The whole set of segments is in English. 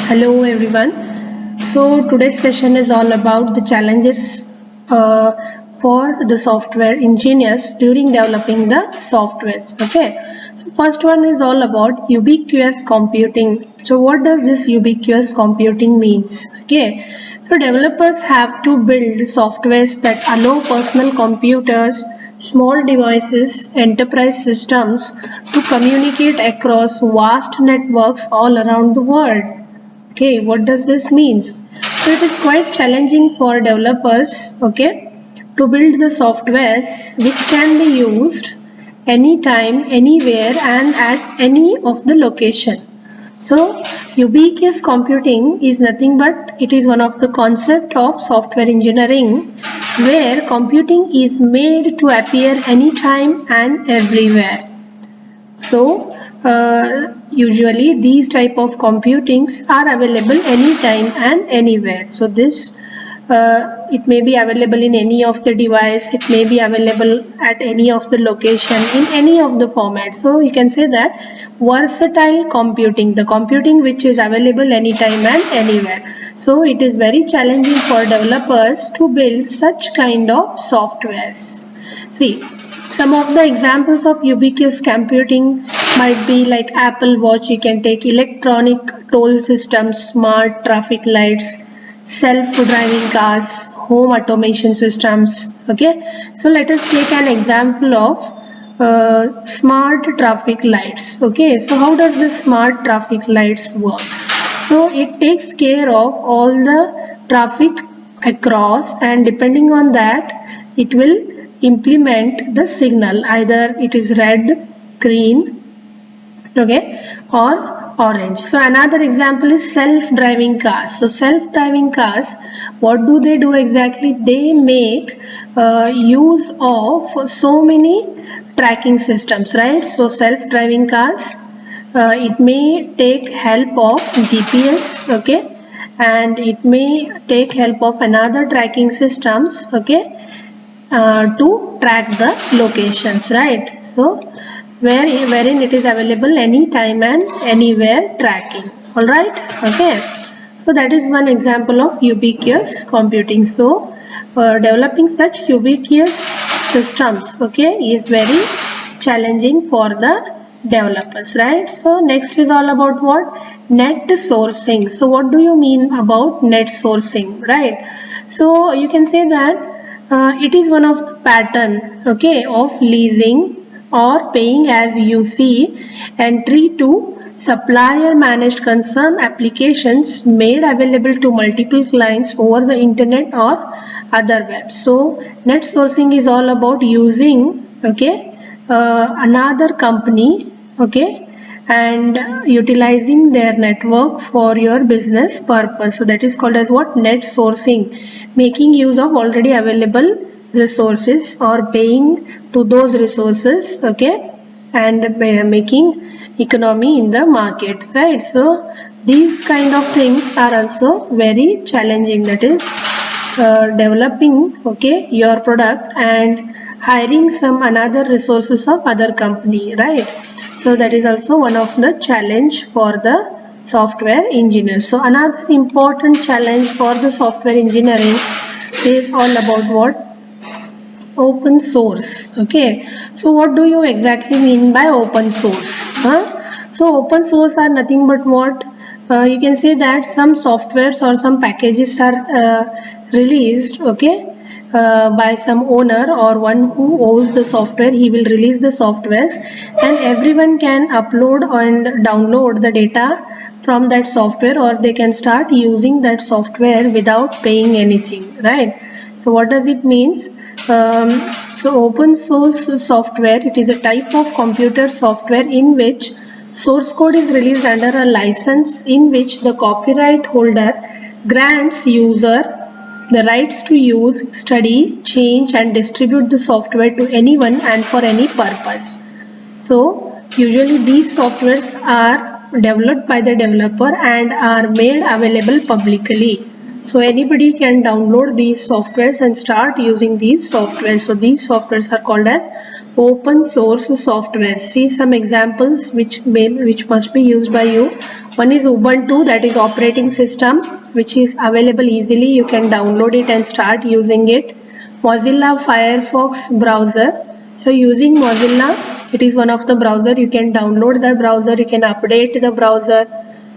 Hello everyone. So today's session is all about the challenges for the software engineers during developing the softwares. Okay. So first one is all about ubiquitous computing. So what does this ubiquitous computing means? Okay. So developers have to build softwares that allow personal computers, small devices, enterprise systems to communicate across vast networks all around the world. Okay, what does this mean? So it is quite challenging for developers, okay, to build the softwares which can be used anytime, anywhere and at any of the location. So ubiquitous computing is nothing but it is one of the concept of software engineering where computing is made to appear anytime and everywhere. So usually these type of computings are available anytime and anywhere. So this it may be available in any of the device, it may be available at any of the location in any of the format. So you can say that versatile computing, the computing which is available anytime and anywhere. So it is very challenging for developers to build such kind of softwares. See, some of the examples of ubiquitous computing might be like Apple Watch, you can take electronic toll systems, smart traffic lights, self-driving cars, home automation systems. Okay, so let us take an example of smart traffic lights. Okay, so how does this smart traffic lights work? So it takes care of all the traffic across, and depending on that it will implement the signal, either it is red, green, okay, or orange. So another example is self-driving cars. So self-driving cars, what do they do exactly? They make use of so many tracking systems, right? So self-driving cars, it may take help of GPS, okay, and it may take help of another tracking systems, okay, to track the locations, right? So wherein it is available anytime and anywhere tracking. All right, okay. So that is one example of ubiquitous computing. So developing such ubiquitous systems, okay, is very challenging for the developers, right? So next is all about what? Net sourcing. So what do you mean about net sourcing, right? So you can say that it is one of the pattern, okay, of leasing or paying as you see entry to supplier managed concern applications made available to multiple clients over the internet or other web. So net sourcing is all about using, okay, another company, okay, and utilizing their network for your business purpose. So that is called as what? Net sourcing, making use of already available resources or paying to those resources, okay, and making economy in the market, right? So these kind of things are also very challenging, that is developing, okay, your product and hiring some another resources of other company, right? So that is also one of the challenge for the software engineers. So another important challenge for the software engineering is all about what? Open source. Okay, so what do you exactly mean by open source? So open source are nothing but what? You can say that some softwares or some packages are released, okay, by some owner or one who owns the software. He will release the softwares and everyone can upload and download the data from that software, or they can start using that software without paying anything, right? So what does it means? So open source software, it is a type of computer software in which source code is released under a license in which the copyright holder grants user the rights to use, study, change and distribute the software to anyone and for any purpose. So usually these softwares are developed by the developer and are made available publicly. So anybody can download these softwares and start using these softwares. So these softwares are called as open source software. See some examples which must be used by you. One is Ubuntu, that is operating system, which is available easily. You can download it and start using it. Mozilla Firefox browser. So using Mozilla, it is one of the browser. You can download the browser, you can update the browser,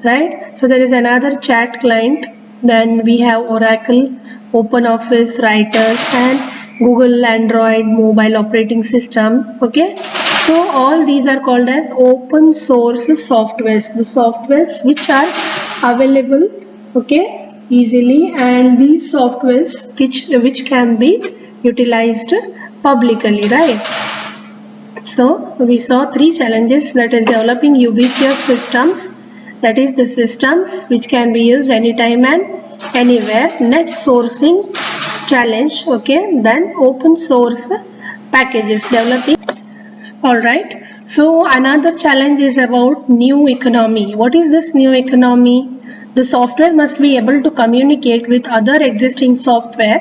right? So there is another chat client. Then we have Oracle, OpenOffice, Writers, and Google Android mobile operating system. Okay, so all these are called as open source softwares, the softwares which are available, okay, easily, and these softwares which can be utilized publicly, right? So we saw three challenges, that is developing ubiquitous systems, that is the systems which can be used anytime and anywhere. Net sourcing challenge, okay, then open source packages developing. All right. So another challenge is about new economy. What is this new economy? The software must be able to communicate with other existing software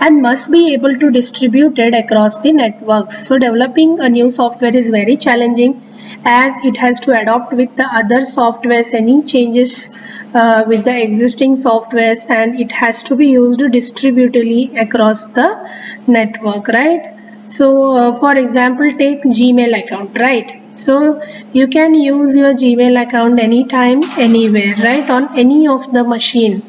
and must be able to distribute it across the networks. So developing a new software is very challenging, as it has to adopt with the other softwares any changes with the existing softwares, and it has to be used distributively across the network, right? So for example, take Gmail account, right? So you can use your Gmail account anytime, anywhere, right, on any of the machine,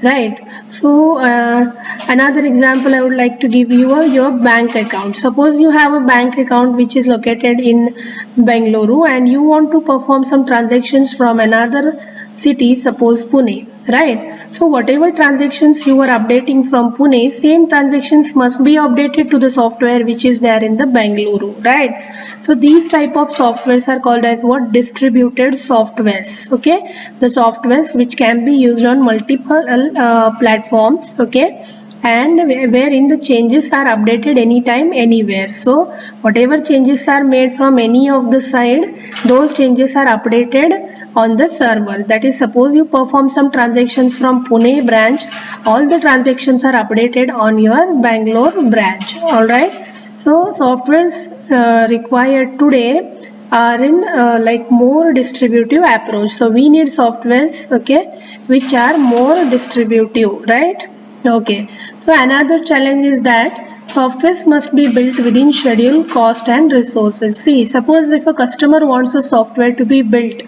right? So another example I would like to give you your bank account. Suppose you have a bank account which is located in Bengaluru and you want to perform some transactions from another city, suppose Pune, right? So whatever transactions you are updating from Pune, same transactions must be updated to the software which is there in the Bengaluru, right? So these type of softwares are called as what? Distributed softwares, okay? The softwares which can be used on multiple platforms, okay? And wherein the changes are updated anytime, anywhere. So whatever changes are made from any of the side, those changes are updated on the server. That is, suppose you perform some transactions from Pune branch, all the transactions are updated on your Bangalore branch. All right. So softwares required today are in like more distributive approach. So we need softwares, okay, which are more distributive, right? Okay. So another challenge is that softwares must be built within schedule, cost, and resources. See, suppose if a customer wants a software to be built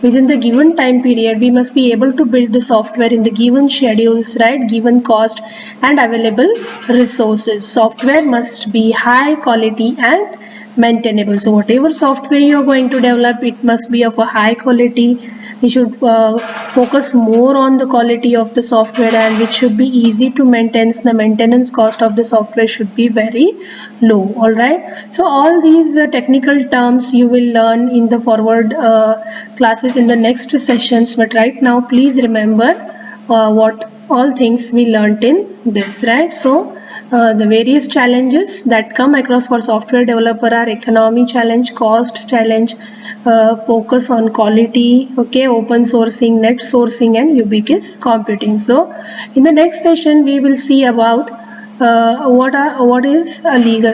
within the given time period, we must be able to build the software in the given schedules, right, given cost and available resources. Software must be high quality and maintainable. So whatever software you are going to develop, it must be of a high quality. We should focus more on the quality of the software, and which should be easy to maintain. The maintenance cost of the software should be very low. All right. So all these technical terms you will learn in the forward classes in the next sessions. But right now, please remember what all things we learnt in this, right? So the various challenges that come across for software developer are economy challenge, cost challenge, focus on quality, okay, open sourcing, net sourcing, and ubiquitous computing. So in the next session we will see about what is a legal